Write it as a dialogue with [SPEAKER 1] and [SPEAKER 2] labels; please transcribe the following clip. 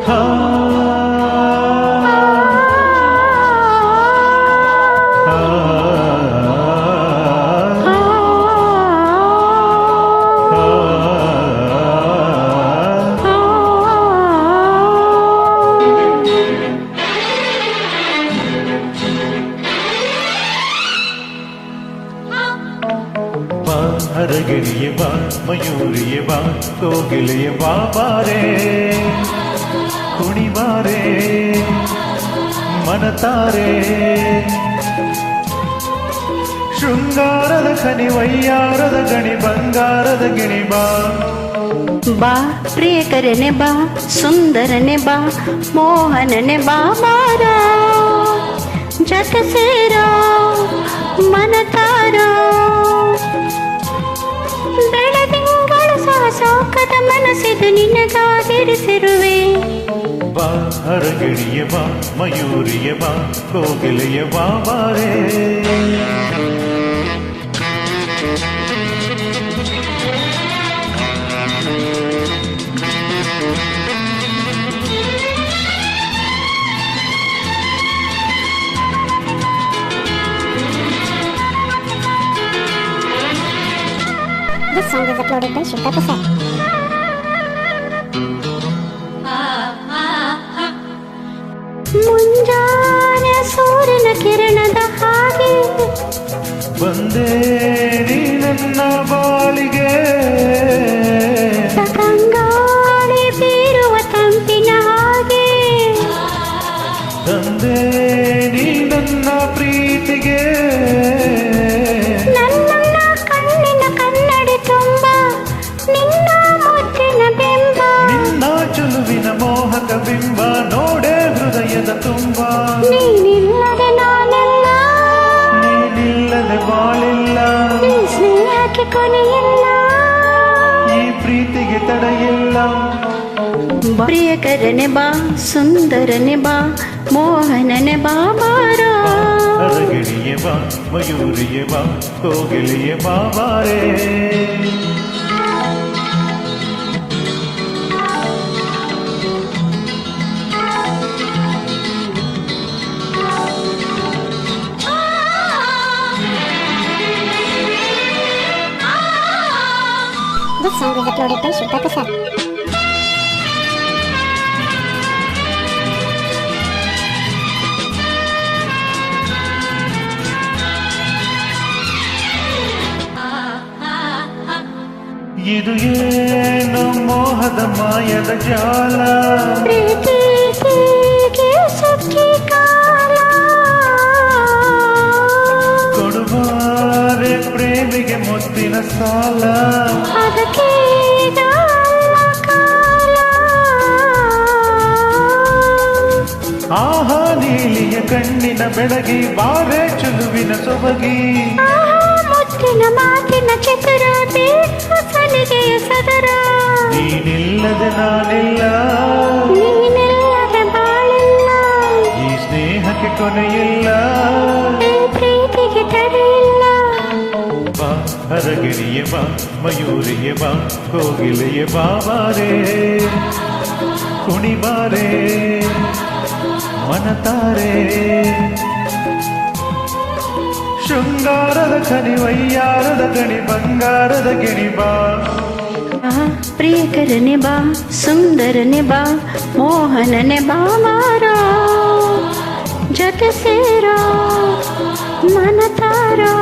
[SPEAKER 1] ಹಾ ಹರಗಿಣಿಯೇ ಬಾ ಮಯೂರಿಯೇ ಬಾ ಕೋಗಿಲೆಯೇ ಬಾ ಬಾರೆ ಕುಣಿಬಾರೆ ಮನತಾರೆ ಶೃಂಗಾರದ ಖನಿ ವಯ್ಯಾರದ ಗಣಿ ಬಂಗಾರದ ಗಿಣಿ ಬಾ
[SPEAKER 2] ಬಾ ಪ್ರಿಯಕರನೆ ಬಾ ಸುಂದರನೆ ಬಾ ಮೋಹನನೆ ಬಾ ಬಾರ ಜತ ಸೇರೋ ಮನತಾರೋ ಬೆಳದಿಂಗಳು ಸಹಸೋಕದ ಮನಸ್ಸಿದು ನಿನಗಾಗಿರಿಸಿರುವೆ
[SPEAKER 1] ಬಾ ಹರಗಿಣಿಯೇ ಬಾ ಮಯೂರಿಯೇ ಬಾ ಕೋಗಿಲೆಯೇ ಬಾ ಬಾರೆ
[SPEAKER 3] This song is uploaded by Shikha Prasad.
[SPEAKER 2] ಮುಂಜಾನೆ ಸೂರ್ಯನ ಕಿರಣದ ಹಾಗೆ
[SPEAKER 1] ಬಂದೇ ನೀ ನನ್ನ ಬಾಳಿಗೆ
[SPEAKER 2] ತಂಗಾಳಿ ಬೀರುವ ತಂಪಿನ ಹಾಗೆ
[SPEAKER 1] ತಂದೆ ನೀ ನನ್ನ ಪ್ರೀತಿಗೆ
[SPEAKER 2] ನನ್ನ ಕಣ್ಣಿನ ಕನ್ನಡಿ ತುಂಬ ನಿನ್ನ ಮುದ್ದಿನ ಬಿಂಬ
[SPEAKER 1] ನಿನ್ನ ಚಲುವಿನ ಮೋಹಕ ಬಿಂಬ ನೋಡೆ ಹೃದಯದ ತುಂಬ
[SPEAKER 2] ನೀನಿಲ್ಲದೆ ನಾನೆಲ್ಲ
[SPEAKER 1] ನೀನಿಲ್ಲದೆ ಬಾಳಿಲ್ಲ
[SPEAKER 2] ಈ ಸ್ನೇಹಕ್ಕೆ ಕೊನೆಯಿಲ್ಲ
[SPEAKER 1] ಈ ಪ್ರೀತಿಗೆ ತಡೆಯಿಲ್ಲ
[SPEAKER 2] ಪ್ರಿಯಕರನೆ ಬಾ ಸುಂದರನೆ ಬಾ ಮೋಹನನೆ ಬಾ ಬಾರೋ
[SPEAKER 1] ಹರಗಿಣಿಯೇ ಬಾ ಮಯೂರಿಯೇ ಬಾ ಕೋಗಿಲೆಯೇ ಬಾ ಬಾರೆ
[SPEAKER 3] This song is uploaded by Shikha Prasad.
[SPEAKER 1] ಇದು ಏನು ಮೋಹದ ಮಾಯದ ಜಾಲ
[SPEAKER 2] ಪ್ರೀತಿಗೆ ಸುಖಿ ಕಾಲ
[SPEAKER 1] ಕೊಡುವಾರೆ ಪ್ರೇಮಿಗೆ ಮುದ್ದಿನ ಸಾಲ
[SPEAKER 2] ಅದಕ್ಕೆ ಕಾಲ
[SPEAKER 1] ಆಹಾ ನೀಲಿಯ ಕಣ್ಣಿನ ಬೆಳಗಿ ಬಾರೆ ಚಲುವಿನ ಸೊಬಗಿ
[SPEAKER 2] ಮುತ್ತಿನ ಮಾತಿನ ಚಿತ್ರ ಸಲಿಗೆಯ ಸದರ
[SPEAKER 1] ನೀನಿಲ್ಲದೆ ನಾನಿಲ್ಲ
[SPEAKER 2] ನೀನಿಲ್ಲದೆ ಬಾಳಿಲ್ಲ
[SPEAKER 1] ಈ ಸ್ನೇಹಕ್ಕೆ ಕೊನೆಯಿಲ್ಲ
[SPEAKER 2] ಈ ಪ್ರೀತಿಗೆ ತಡೆಯಿಲ್ಲ
[SPEAKER 1] ಬಾ ಹರಗಿಣಿಯೇ ಬಾ ಮಯೂರಿಯೇ ಬಾ ಕೋಗಿಲೆಯೇ ಬಾ ಬಾರೆ ಕುಣಿಬಾರೆ ಮನತಾರೆ ಶೃಂಗಾರದ ಖನಿ ವಯ್ಯಾರದ ಗಣಿ ಬಂಗಾರದ ಗಿಣಿ ಬಾ
[SPEAKER 2] ಪ್ರಿಯಕರನೆ ಬಾ ಸುಂದರನೆ ಬಾ ಮೋಹನನೆ ಬಾ ಮಾರೋ ಜೊತೆ ಸೇರೋ ಮನತಾರೋ